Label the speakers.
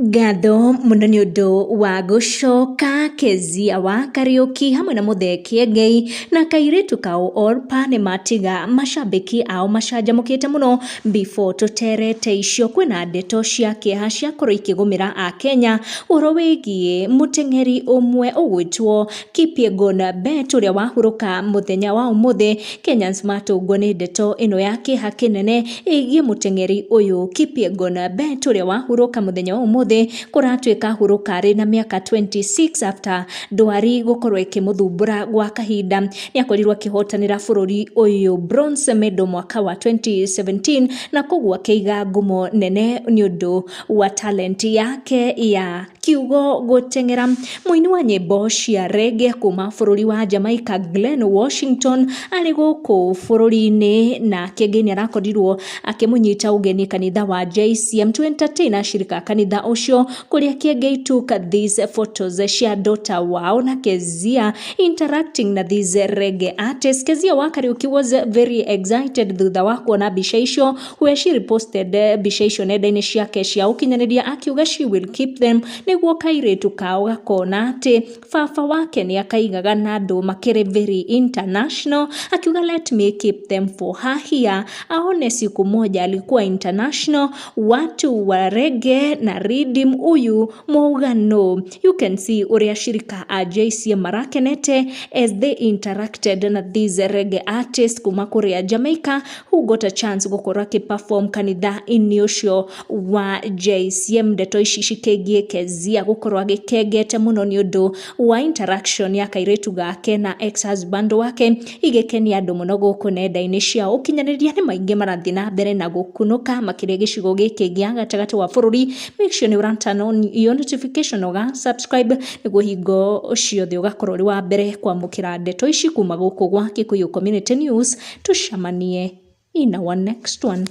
Speaker 1: Ngatho muno ni undu wa gucoka Kezia wa Kariuki hamwe na Muthee Ngei na kairitu kao Orpa ni matiga mashabiki ao macanjamukite muno before tuterete icio kwina ndeto cia kieha cia korwo ikigumira a Kenya uro wigie muteng'eri umwe ugwitwo Kipyegon Bet uria wahuruka muthenya wa umuthi. Kenyans matungwo ni ndeto ino ya kieha kinene igie muteng'eri uyu Kipyegon Bet uria wahuruka muthenya wa umuthi kuratwika huruka ari na miaka 26 after ndwari gukorwo ikimuthumbura gwa kahinda. Ni akorirwo akihotanira bururi uyu bronze medal mwaka wa 2017 na kogwa keiga ngumo nene ni undu wa talent yake ya kiugo guteng'era. Muini wa nyimbo cia reggae kuma bururi wa Jamaica Glen Washington ari guku bururi-ini na kengeni arakorirwo akimunyita ugeni kanitha wa JCM to entertain ashirika kanitha ucio kuria Kiengei took these photos cia daughter wao na Kezia interacting na these reggae artists. Kezia wa Kariuki was very excited thutha wa kuona bica icio, where she reposted bica icio nenda-ini ciake cia ukinyaniria akiuga she will keep them niguo kairitu kao gakona ati baba wake ni akaigaga na andu makiri very international. Akiuga let me keep them for her here, aone siku moja alikuwa international. Watu wa reggae na rhythm uyu muugano. You can see uria shirika a JCM marakenete as they interacted na these reggae artists kuma kuria Jamaica who got a chance gukora ki perform kanitha ini ucio wa JCM. Ndeto ici cikigie Kezia gukorwa gikengete muno ni undu wa interaction ya kairitu gake na ex-husband wake igekenia andu muno guku nenda-ini cia ukinyaniria. Ni maingi marathi na mbere na gukunuka makiria gicigo giki gia gatagati wa bururi. Make sure ni turn on your notification oga subscribe niguo hingo ciothe ugakorwo ri wa mbere kwamukira ndeto ici kuma guku gwa Kikuyu Community News. Tucamanie in our next one.